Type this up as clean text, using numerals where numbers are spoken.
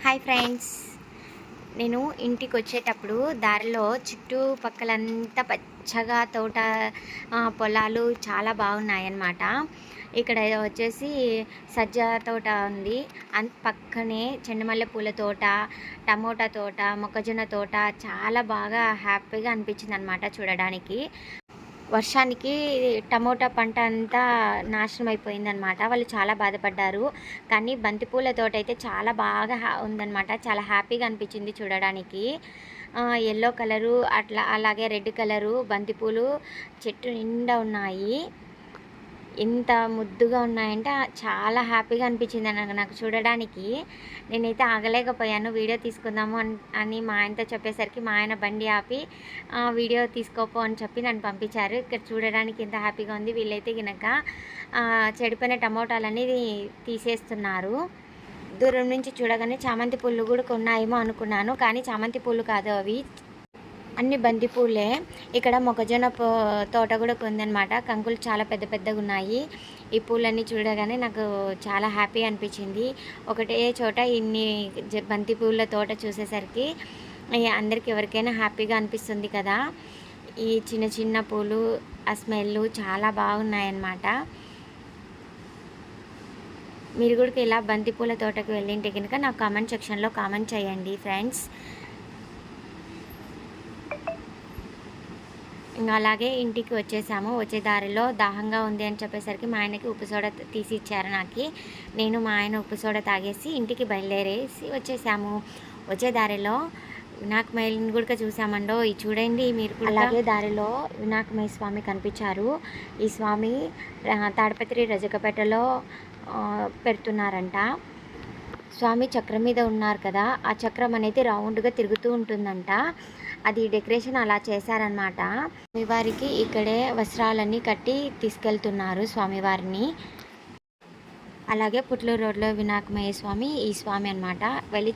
Hi friends, నేను ఇంటికి వచ్చేటప్పుడు దారిలో చుట్టుపక్కలంతా పచ్చగా తోట పొలాలు చాలా బాగున్నాయన్నమాట. ఇక్కడ వచ్చేసి సజ్జ తోట ఉంది. పక్కనే చెండుమల్లె పూల తోట, టమోటా తోట, మొక్కజొన్న తోట చాలా బాగా హ్యాపీగా అనిపించింది అనమాట చూడడానికి. వర్షానికి టమోటా పంట అంతా నాశనం అయిపోయిందనమాట. వాళ్ళు చాలా బాధపడ్డారు. కానీ బంతిపూల తోటైతే చాలా బాగా ఉందనమాట. చాలా హ్యాపీగా అనిపించింది చూడడానికి. యెల్లో కలరు అలాగే రెడ్ కలరు బంతిపూలు చెట్టు నిండా ఉన్నాయి. ఎంత ముద్దుగా ఉన్నాయంటే చాలా హ్యాపీగా అనిపించింది నాకు చూడడానికి. నేనైతే ఆగలేకపోయాను. వీడియో తీసుకుందాము అని మా ఆయనతో చెప్పేసరికి మా ఆయన బండి ఆపి వీడియో తీసుకోపో అని చెప్పి నన్ను పంపించారు. ఇక్కడ చూడడానికి ఎంత హ్యాపీగా ఉంది. వీళ్ళైతే కనుక చెడిపోయిన టమోటాలన్నీ తీసేస్తున్నారు. దూరం నుంచి చూడగానే చామంతి పూలు కూడా కొన్నాయేమో అనుకున్నాను, కానీ చామంతి పూలు కాదు, అవి అన్ని బంతిపూలే. ఇక్కడ మొక్కజొన్న తోట కూడా ఉందన్నమాట. కంకులు చాలా పెద్ద పెద్దగా ఉన్నాయి. ఈ పూలన్నీ చూడగానే నాకు చాలా హ్యాపీ అనిపించింది. ఒకటే చోట ఇన్ని బంతిపూల తోట చూసేసరికి అందరికి ఎవరికైనా హ్యాపీగా అనిపిస్తుంది కదా. ఈ చిన్న చిన్న పూలు ఆ స్మెల్ చాలా బాగున్నాయన్నమాట. మీరు కూడా ఇలా బంతిపూల తోటకు వెళ్ళింటే కనుక నాకు కామెంట్ సెక్షన్లో కామెంట్ చేయండి ఫ్రెండ్స్. ఇంకా అలాగే ఇంటికి వచ్చేసాము. వచ్చే దారిలో దాహంగా ఉంది అని చెప్పేసరికి మా ఆయనకి ఉప్పు సోడా తీసి ఇచ్చారు నాకు. నేను మా ఆయన ఉప్పు సోడా తాగేసి ఇంటికి బయలుదేరేసి వచ్చేసాము. వచ్చే దారిలో వినాయకమయ్యని కూడా చూసామండో. ఇది చూడండి మీరు కూడా. అలాగే దారిలో వినాయకమయ్య స్వామి కనిపించారు. ఈ స్వామి తాడిపత్రి రజకపేటలో పెడుతున్నారంట. స్వామి చక్రం మీద ఉన్నారు కదా, ఆ చక్రం అనేది రౌండ్గా తిరుగుతూ ఉంటుందంట. అది డెకరేషన్ అలా చేశారనమాట. స్వామివారికి ఇక్కడే వస్త్రాలన్నీ కట్టి తీసుకెళ్తున్నారు స్వామివారిని. అలాగే పుట్లూరు రోడ్లో వినాయకమయ్య స్వామి ఈ స్వామి అనమాట. వెళ్ళి